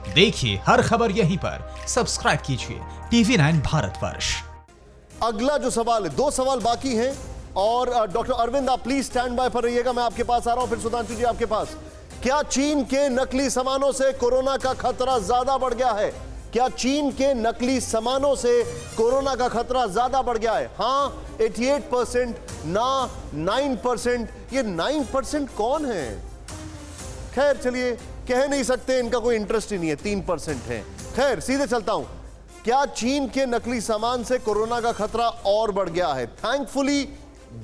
देखिए हर खबर यहीं पर, सब्सक्राइब कीजिए TV9 भारतवर्ष। अगला जो सवाल है, 2 सवाल बाकी हैं और डॉक्टर अरविंद आप प्लीज स्टैंड बाय पर रहिएगा, मैं आपके पास आ रहा हूं। फिर सुधांशु जी आपके पास। क्या चीन के नकली सामानों से कोरोना का खतरा ज्यादा बढ़ गया है? क्या चीन के नकली सामानों से कोरोना का खतरा ज्यादा बढ़ गया है? हाँ 88%, ना 9%। ये 9% कौन है? खैर चलिए, कह नहीं सकते, इनका कोई इंटरेस्ट ही नहीं है, 3% है। खैर सीधे चलता हूं। क्या चीन के नकली सामान से कोरोना का खतरा और बढ़ गया है? थैंकफुली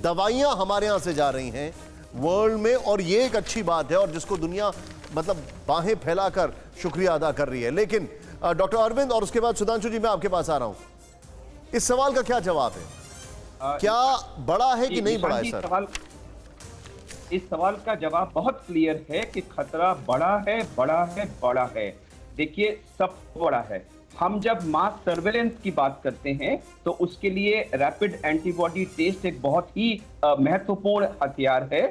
दवाइयां हमारे यहां से जा रही हैं वर्ल्ड में, और ये एक अच्छी बात है और जिसको दुनिया मतलब बाहें फैलाकर शुक्रिया अदा कर रही है। लेकिन डॉक्टर अरविंद और उसके बाद सुधांशु जी मैं आपके पास आ रहा हूं। इस सवाल का क्या जवाब है? क्या बड़ा है कि नहीं बड़ा है सर? इस सवाल का जवाब बहुत क्लियर है कि खतरा बड़ा है, बड़ा है, बड़ा है। देखिए सब बड़ा है। हम जब मास सर्वेलेंस की बात करते हैं तो उसके लिए रैपिड एंटीबॉडी टेस्ट एक बहुत ही महत्वपूर्ण हथियार है।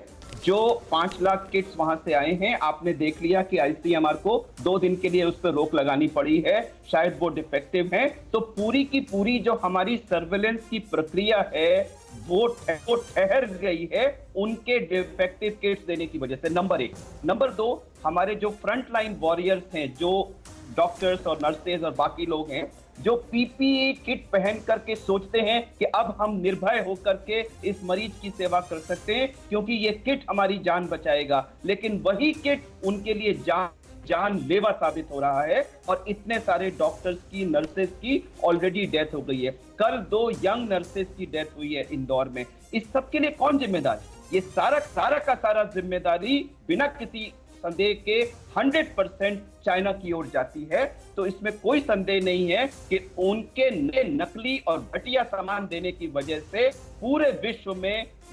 जो 5 लाख किट्स वहां से आए हैं, आपने देख लिया कि आईसीएमआर को 2 दिन के लिए उस पर रोक लगानी पड़ी है, शायद वो डिफेक्टिव है। तो पूरी की पूरी जो हमारी सर्वेलेंस की प्रक्रिया है वो ठहर गई है उनके डिफेक्टिव किट्स देने की वजह से, नंबर 1। नंबर 2, हमारे जो फ्रंट लाइन वॉरियर्स हैं, जो डॉक्टर्स और नर्सेज और बाकी लोग हैं, जो पीपीई किट पहन करके सोचते हैं कि अब हम निर्भय होकर के इस मरीज की सेवा कर सकते हैं क्योंकि ये किट हमारी जान बचाएगा, लेकिन वही किट उनके लिए जानलेवा साबित हो रहा है और इतने सारे डॉक्टर्स की, नर्सेज की ऑलरेडी डेथ हो गई है। कल 2 यंग नर्सेज की डेथ हुई है इंदौर में। इस सब के लिए कौन जिम्मेदार है? ये सारा का सारा जिम्मेदारी बिना किसी संदेह के 100% चाइना की ओर जाती है। तो इसमें कोई संदेह नहीं है कि उनके नकली और घटिया सामान देने की वजह से पूरे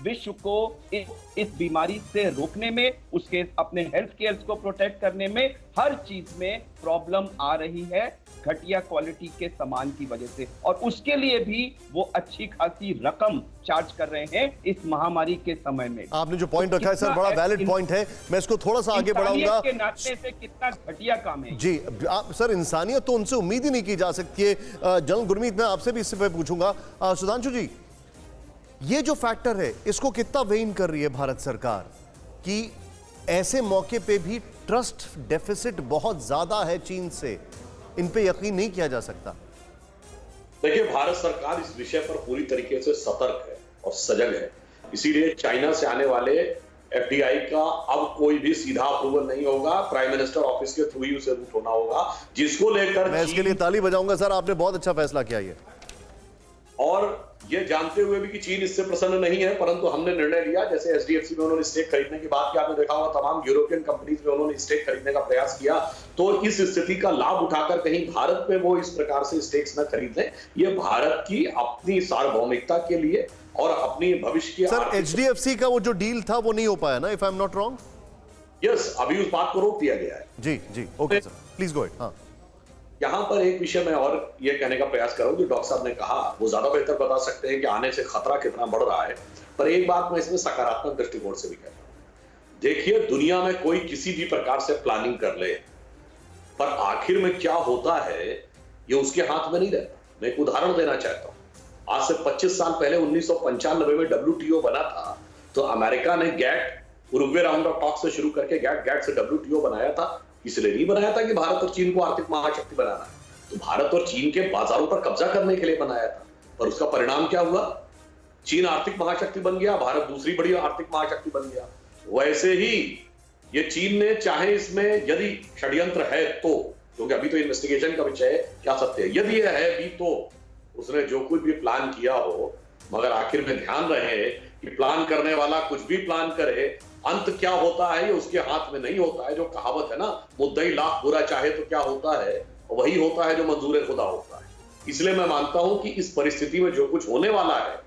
विश्व को इस बीमारी से रोकने में, उसके अपने हेल्थ केयर को प्रोटेक्ट करने में, हर चीज में प्रॉब्लम आ रही है घटिया क्वालिटी के सामान की वजह से। और उसके लिए भी वो अच्छी खासी रकम चार्ज कर रहे हैं इस महामारी के समय में। आपने जो पॉइंट रखा है सर, बड़ा वैलिड पॉइंट है। मैं इसको थोड़ा सा आगे बढ़ाऊंगा। के नाते से कितना घटिया काम है जी। आप सर, इंसानियत तो उनसे उम्मीद ही नहीं की जा सकती है। जनरल गुरमीत, मैं आपसे भी इससे पे पूछूंगा। सुधांशु जी, ये जो फैक्टर है इसको कितना वेइन कर रही है भारत सरकार कि ऐसे मौके पे भी ट्रस्ट डेफिसिट बहुत ज्यादा है चीन से, इन पे यकीन नहीं किया जा सकता? देखिए, भारत सरकार इस विषय पर पूरी तरीके से सतर्क है और सजग है। इसीलिए चाइना से आने वाले एफडीआई का अब कोई भी सीधा अप्रूवल नहीं होगा, प्राइम मिनिस्टर ऑफिस के थ्रू ही उसे रूट होना होगा, जिसको लेकर मैं इसके लिए ताली बजाऊंगा सर, आपने बहुत अच्छा फैसला किया ये। और ये जानते हुए भी कि चीन इससे प्रसन्न नहीं है, परंतु हमने निर्णय लिया, जैसे एचडीएफसी में उन्होंने स्टेक खरीदने की बात की, आपने देखा होगा तमाम यूरोपियन कंपनीज में उन्होंने स्टेक खरीदने का प्रयास किया। तो इस स्थिति का लाभ उठाकर कहीं भारत में वो इस प्रकार से स्टेक्स न खरीद लें। ये भारत की अपनी सार्वभौमिकता के लिए और अपनी भविष्य की। सर, एचडीएफसी का वो जो डील था वो नहीं हो पाया ना, if I am not wrong? Yes, अभी उस बात को रोक दिया गया है। जी जी, okay sir, please go ahead. हाँ, यहां पर एक विषय मैं और ये कहने का प्रयास करूं, जो डॉक्टर साहब ने कहा वो ज्यादा बेहतर बता सकते हैं कि आने से खतरा कितना बढ़ रहा है, पर एक बात मैं इसमें सकारात्मक दृष्टिकोण से भी कहता हूं। देखिए, दुनिया में कोई किसी भी प्रकार से प्लानिंग कर ले, पर आखिर में क्या होता है ये उसके हाथ में नहीं रहता। मैं एक उदाहरण देना चाहता हूं। आज से 25 साल पहले 1995 में WTO बना था, तो अमेरिका ने GATT, Uruguay round of talk से शुरू करके गैट से WTO बनाया था। इसलिए नहीं बनाया था कि भारत और चीन को आर्थिक महाशक्ति बनाना है, तो भारत और चीन के बाजारों पर कब्जा करने के लिए बनाया था। पर उसका परिणाम क्या हुआ? चीन आर्थिक महाशक्ति बन गया, भारत दूसरी बड़ी आर्थिक महाशक्ति बन गया। वैसे ही ये चीन ने, चाहे इसमें यदि षड्यंत्र है तो, क्योंकि अभी तो इन्वेस्टिगेशन का विषय है, क्या सत्य है, यदि यह है भी तो उसने जो कुछ भी प्लान किया हो, मगर आखिर में ध्यान रहे कि प्लान करने वाला कुछ भी प्लान करे, अंत क्या होता है ये उसके हाथ में नहीं होता है। जो कहावत है ना, मुद्दई लाख बुरा चाहे तो क्या होता है, वही होता है जो मंजूर खुदा होता है। इसलिए मैं मानता हूं कि इस परिस्थिति में जो कुछ होने वाला है,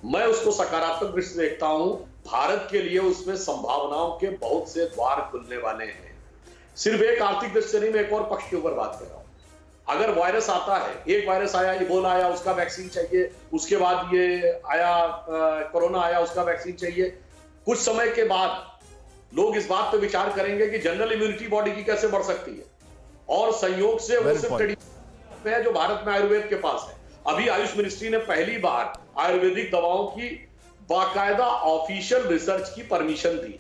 मैं उसको सकारात्मक दृष्टि से देखता हूं। भारत के लिए उसमें संभावनाओं के बहुत से द्वार खुलने वाले हैं। सिर्फ एक आर्थिक दृष्टि से नहीं, मैं एक और पक्ष के ऊपर बात कर रहा हूं। अगर वायरस आता है, एक वायरस आया, इबोला आया, उसका वैक्सीन चाहिए, उसके बाद ये आया कोरोना आया, उसका वैक्सीन चाहिए, कुछ समय के बाद लोग इस बात पर विचार करेंगे कि जनरल इम्यूनिटी बॉडी की कैसे बढ़ सकती है। और संयोग से वो Valid सिर्फ point. ट्रेडिशनल है जो भारत में आयुर्वेद के पास है। अभी आयुष मिनिस्ट्री ने पहली बार आयुर्वेदिक दवाओं की बाकायदा ऑफिशियल रिसर्च की परमिशन दी।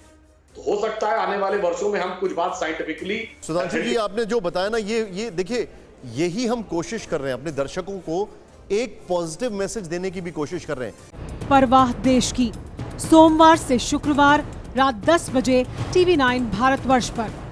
तो हो सकता है आने वाले वर्षों में हम कुछ बात साइंटिफिकली। सुधांशु जी, आपने जो बताया ना, ये देखिए, यही हम कोशिश कर रहे हैं, अपने दर्शकों को एक पॉजिटिव मैसेज देने की भी कोशिश कर रहे हैं। परवाह देश की, सोमवार से शुक्रवार रात 10 बजे TV9 भारतवर्ष पर।